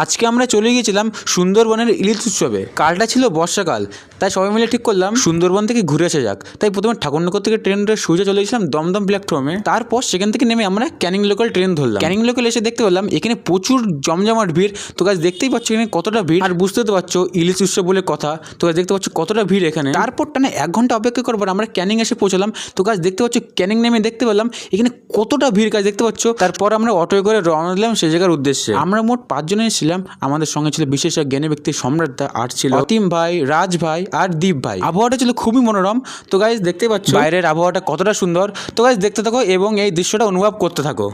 আজকে আমরা চলে গিয়েছিলাম সুন্দরবনের ইলিশ উৎসবে। কালটা ছিল বর্ষাকাল, তাই সবাই মিলে ঠিক করলাম সুন্দরবন থেকে ঘুরে আসা যাক। তাই প্রথমে ঠাকুরনগর থেকে ট্রেনটা সোজা চলে গেছিলাম দমদম প্ল্যাটফর্মে। তারপর সেখান থেকে নেমে আমরা ক্যানিং লোকাল ট্রেন ধরলাম। ক্যানিং লোকাল এসে দেখতে পেলাম এখানে প্রচুর জমজমাট ভিড়। তো গাছ দেখতেই পাচ্ছ এখানে কতটা ভিড়, আর বুঝতে তো পারছো ইলিশ উৎসব বলে কথা। তো গাছ দেখতে পাচ্ছ কতটা ভিড় এখানে। তারপর টানে 1 ঘন্টা অপেক্ষা করবার আমরা ক্যানিং এসে পৌঁছলাম। তো গাছ দেখতে পাচ্ছ ক্যানিং নেমে দেখতে পেলাম এখানে কতটা ভিড় গাছ দেখতে পাচ্ছ। তারপর আমরা অটোয় করে রওনা দিলাম সেই জায়গার উদ্দেশ্যে। আমরা মোট 5 জনে ছিলাম। আমাদের সঙ্গে ছিল বিশেষ এক জ্ঞানী ব্যক্তি সম্রাট দা, আর ছিল অতীম ভাই, রাজ ভাই আর দীপ ভাই। আবহাওয়াটা ছিল খুবই মনোরম। তো গাইস দেখতে পাচ্ছ বাইরের আবহাওয়াটা কতটা সুন্দর। তো গাইস দেখতে থাকো এবং এই দৃশ্যটা অনুভব করতে থাকো।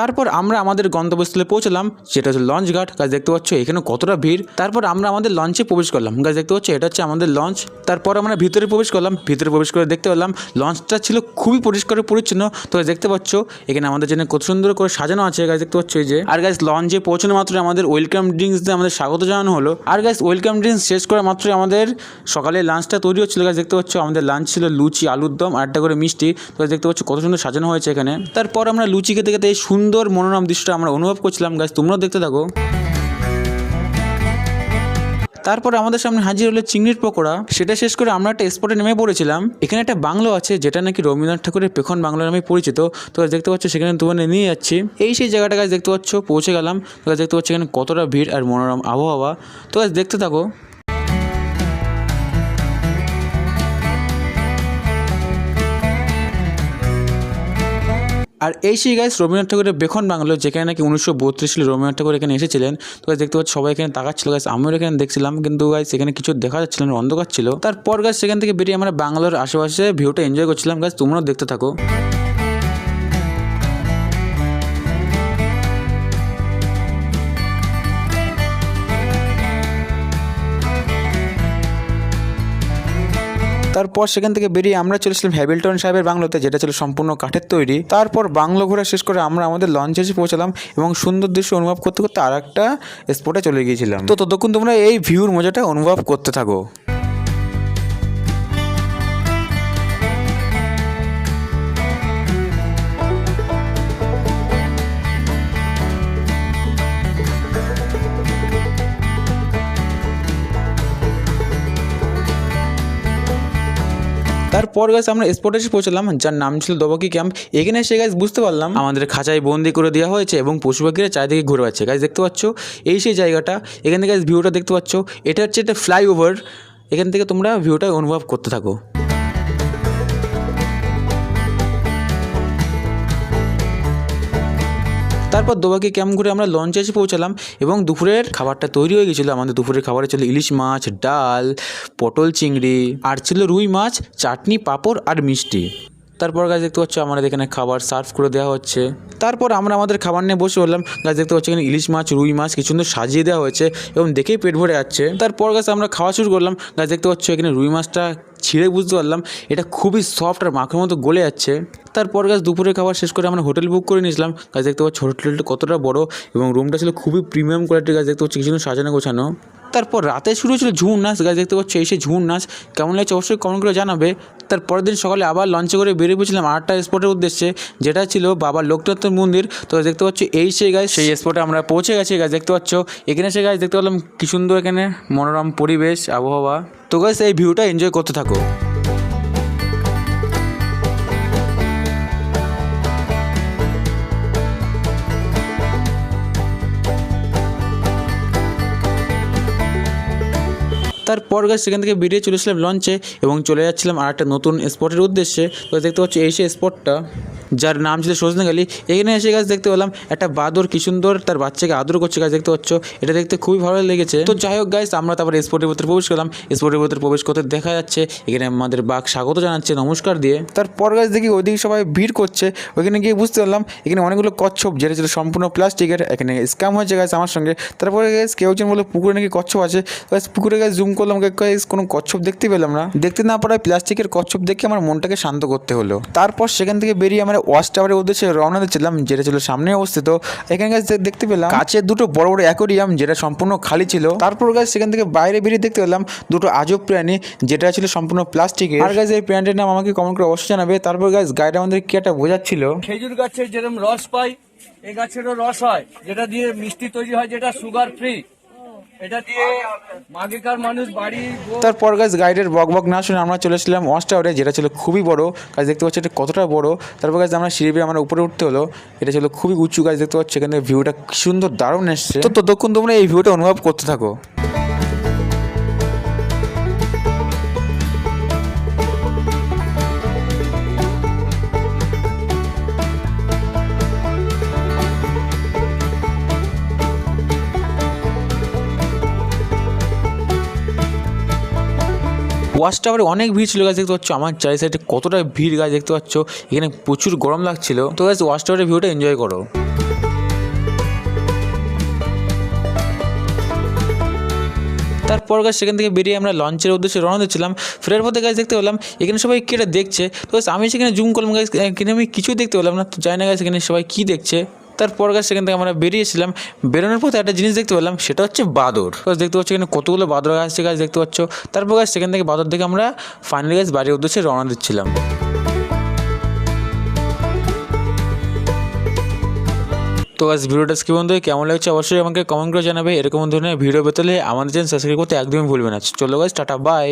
তারপর আমরা আমাদের গন্তব্যস্থলে পৌঁছলাম, যেটা হচ্ছে লঞ্চ ঘাট। গাছ দেখতে পাচ্ছ এখানে কতটা ভিড়। তারপর আমরা আমাদের লঞ্চে প্রবেশ করলাম। গাছ দেখতে পাচ্ছ এটা হচ্ছে আমাদের লঞ্চ। তারপর আমরা ভিতরে প্রবেশ করলাম। ভিতরে প্রবেশ করে দেখতে পেলাম লঞ্চটা ছিল খুবই পরিষ্কার পরিচ্ছন্ন। তো গাছ দেখতে পাচ্ছ এখানে আমাদের জন্য কত সুন্দর করে সাজানো আছে। গাছ দেখতে পাচ্ছ এই যে। আর গাছ লঞ্চে পৌঁছানো মাত্র আমাদের ওয়েলকাম ড্রিঙ্কস দিয়ে আমাদের স্বাগত জানানো হলো। আর গাছ ওয়েলকাম ড্রিঙ্কস শেষ করা মাত্রই আমাদের সকালে লাঞ্চটা তৈরি হচ্ছিল। গাছ দেখতে পাচ্ছ আমাদের লাঞ্চ ছিল লুচি, আলুর দম আর একটা করে মিষ্টি। তো গাছ দেখতে পাচ্ছ কত সুন্দর সাজানো হয়েছে এখানে। তারপর আমরা লুচি খেতে খেতে এই সুন্দর মনোরম দৃশ্যটা আমরা অনুভব করছিলাম। গাছ তোমরাও দেখতে থাকো। তারপর আমাদের সামনে হাজির হলো চিংড়ির পকোড়া। সেটা শেষ করে আমরা একটা স্পটে নেমে পড়েছিলাম। এখানে একটা বাংলো আছে যেটা নাকি রবীন্দ্রনাথ ঠাকুরের পেখন বাংলো নামে পরিচিত। তো গাছ দেখতে পাচ্ছ সেখানে তোমাদের নিয়ে যাচ্ছি। এই সেই জায়গাটা গাছ দেখতে পাচ্ছ পৌঁছে গেলাম। তো গাছ দেখতে পাচ্ছ এখানে কতটা ভিড় আর মনোরম আবহাওয়া। তো গাছ দেখতে থাকো। আর এই সেই গাইস রবীন্দ্রনাথ ঠাকুরের পেখন বাংলো, যেখানে নাকি 1932 সালে রবীন্দ্রনাথ ঠাকুর এখানে এসেছিলেন। তো গাইস দেখতে পাচ্ছ সবাই এখানে তাকাচ্ছিল। গাইস আমিও এখানে দেখছিলাম, কিন্তু গাইস এখানে কিছু দেখা যাচ্ছিল না, অন্ধকার ছিল। তারপর গাইস সেখান থেকে বেরিয়ে আমরা বাংলোর আশেপাশে ভিউটা এনজয় করছিলাম। গাইস তোমরাও দেখতে থাকো। তারপর সেখান থেকে বেরিয়ে আমরা চলেছিলাম হ্যামিল্টন সাহেবের বাংলোতে, যেটা ছিল সম্পূর্ণ কাঠের তৈরি। তারপর বাংলো ঘোরা শেষ করে আমরা আমাদের লঞ্চে এসে পৌঁছালাম এবং সুন্দর দৃশ্য অনুভব করতে করতে আর একটা স্পটে চলে গিয়েছিলাম। তো ততক্ষণ তোমরা এই ভিউর মজাটা অনুভব করতে থাকো। তারপর গাছ আমরা স্পটে এসে পৌঁছলাম, যার নাম ছিল দোবাকি ক্যাম্প। এখানে এসে গাছ বুঝতে পারলাম আমাদের খাঁচায় বন্দি করে দেওয়া হয়েছে এবং পশু পাখিরা চারিদিকে ঘুরে বেড়াচ্ছে। গাছ দেখতে পাচ্ছ এই সেই জায়গাটা। এখান থেকে গাছ ভিউটা দেখতে পাচ্ছ। এটা হচ্ছে একটা ফ্লাইওভার। এখান থেকে তোমরা ভিউটা অনুভব করতে থাকো। তারপর দোবাকি ক্যাম্প ঘুরে আমরা লঞ্চে এসে পৌঁছালাম এবং দুপুরের খাবারটা তৈরি হয়ে গেছিলো। আমাদের দুপুরের খাবারে ছিল ইলিশ মাছ, ডাল, পটল চিংড়ি, আর ছিল রুই মাছ, চাটনি, পাঁপড় আর মিষ্টি। তারপর গাছ দেখতে পাচ্ছ আমাদের এখানে খাবার সার্ভ করে দেওয়া হচ্ছে। তারপর আমরা আমাদের খাবার নিয়ে বসে বললাম। গাছ দেখতে পাচ্ছি এখানে ইলিশ মাছ, রুই মাছ কিছু সুন্দর সাজিয়ে দেওয়া হয়েছে এবং দেখেই পেট ভরে যাচ্ছে। তারপর গাছ আমরা খাওয়া শুরু করলাম। গাছ দেখতে পাচ্ছ এখানে রুই মাছটা ছিঁড়ে বুঝতে পারলাম এটা খুবই সফট আর মাখের মতো গলে যাচ্ছে। তারপর গাছ দুপুরের খাবার শেষ করে আমরা হোটেল বুক করে নিয়েছিলাম। গাছ দেখতে পাচ্ছ হোটেলটা কতটা বড় এবং রুমটা ছিল খুবই প্রিমিয়াম কোয়ালিটির। গাছ দেখতে পাচ্ছি কিছু সাজানো গোছানো। তারপর রাতে শুরু হয়েছিল ঝুমুর নাচ। গাছ দেখতে পাচ্ছ এই সেই ঝুমুর নাচ কেমন লাগছে অবশ্যই কমেন্ট করে জানাবে। তারপরের দিন সকালে আবার লঞ্চে করে বেরিয়ে পড়েছিলাম আরেকটা স্পটের উদ্দেশ্যে, যেটা ছিল বাবা লোকনাথের মন্দির। তো দেখতে পাচ্ছ এই সেই গাছ সেই স্পটে আমরা পৌঁছে গেছি। গাছ দেখতে পাচ্ছ এখানে সে গাছ দেখতে পেলাম কি সুন্দর এখানে মনোরম পরিবেশ আবহাওয়া। তো গাছ এই ভিউটা এনজয় করতে থাকো। তারপর গাছ সেখান থেকে বেরিয়ে চলেছিলাম লঞ্চে এবং চলে যাচ্ছিলাম আর একটা নতুন স্পটের উদ্দেশ্যে। তো দেখতে পাচ্ছি এই সেই স্পটটা। যার নাম ছিল সজনেখালি। এখানে এসে গাছ দেখতে পেলাম একটা বাদর কি সুন্দর তার বাচ্চাকে আদর করছে গাছ দেখতে পাচ্ছ, এটা দেখতে খুবই ভালো লেগেছে। তো যাই হোক গাইস, আমরা তারপর স্পোর্টের ভিতরে প্রবেশ করলাম। স্পোর্টের ভিতরে প্রবেশ করতে দেখা যাচ্ছে এখানে আমাদের বাঘ স্বাগত জানাচ্ছে নমস্কার দিয়ে। তারপর গাছ দেখি ওইদিকে সবাই ভিড় করছে, ওইখানে গিয়ে বুঝতে পারলাম এখানে অনেকগুলো কচ্ছপ যেটা ছিল সম্পূর্ণ প্লাস্টিকের, এখানে স্ক্যাম হয়েছে গাছ আমার সঙ্গে। তারপরে গাছ কেউ একজন বলে পুকুরে নাকি কচ্ছপ আছে, গাছ পুকুরে গাছ জুম করলাম গাছ কোনো কচ্ছপ দেখতে পেলাম না। দেখতে না পারায় প্লাস্টিকের কচ্ছপ দেখে আমার মনটাকে শান্ত করতে হলো। তারপর সেখান থেকে বেরিয়ে আমরা ওয়াচ টাওয়ারের উদ্দেশ্যে রওনা দিচ্ছিলাম, যেটা ছিল সামনে অবস্থিত। এখানে গাছ দেখতে পেলাম কাচের দুটো বড় বড় অ্যাকোরিয়াম যেটা সম্পূর্ণ খালি ছিল। তারপর গাছ সেখান থেকে বাইরে বেরিয়ে দেখতে পেলাম দুটো আজব প্রাণী যেটা ছিল সম্পূর্ণ প্লাস্টিকের। আর গাছ এই প্রাণীটির নাম আমাকে কমেন্ট করে অবশ্যই জানাবে। তারপর গাছ গাইড আমাদের কি একটা বোঝাচ্ছিল, খেজুর গাছের যেরকম রস পাই এই গাছেরও রস হয়, যেটা দিয়ে মিষ্টি তৈরি হয়, যেটা সুগার ফ্রি। এটা দিয়ে আগেকার মানুষ বাড়ি তারপর গাছ গাইডের বক না শুনে আমরা চলে এসেছিলাম ওয়াচ টাওয়ারে, যেটা ছিল খুবই বড়। গাছ দেখতে পাচ্ছি এটা কতটা বড়। তারপর গাছ আমরা সিঁড়ি বেয়ে আমরা উপরে উঠতে হলো, এটা ছিল খুবই উঁচু। গাছ দেখতে পাচ্ছি এখানে ভিউটা কি সুন্দর দারুণ এসছে। তো ততক্ষণ তোমরা এই ভিউটা অনুভব করতে থাকো। ওয়াচ টাওয়ারে অনেক ভিড় ছিল গাছ দেখতে পাচ্ছ, আমার চারি সাইডে কতটা ভিড় গাছ দেখতে পাচ্ছ, এখানে প্রচুর গরম লাগছিল। তো গাছ ওয়াচ টাওয়ারের ভিউটা এনজয় করো। তারপর গাছ সেখান থেকে বেরিয়ে আমরা লঞ্চের উদ্দেশ্যে রওনা দিচ্ছিলাম। ফেরার পথে গাছ দেখতে পেলাম এখানে সবাই কেটে দেখছে। তো আমি সেখানে জুম করলাম গাছ, এখানে আমি কিছুই দেখতে পেলাম না। তো জানি না গাছ এখানে সবাই কী দেখছে। তারপর গাছ সেখান থেকে আমরা বেরিয়েছিলাম। বেরোনোর পথে একটা জিনিস দেখতে পেলাম, সেটা হচ্ছে বাদর। গাছ দেখতে পাচ্ছ এখানে কতগুলো বাদর আসছে গাছ দেখতে পাচ্ছ। তারপর গাছ সেখান থেকে বাদর দেখে আমরা ফাইনালি গাছ বাড়ির উদ্দেশ্যে রওনা দিচ্ছিলাম। তো গাছ ভিডিওটা কি বন্ধু কেমন লাগছে অবশ্যই আমাকে কমেন্ট করে জানাবে। এরকম ধরনের ভিডিও পেতে হলে আমাদের চ্যানেল সাবস্ক্রাইব করতে একদমই ভুলবে না। চলো গাছ, টাটা বাই।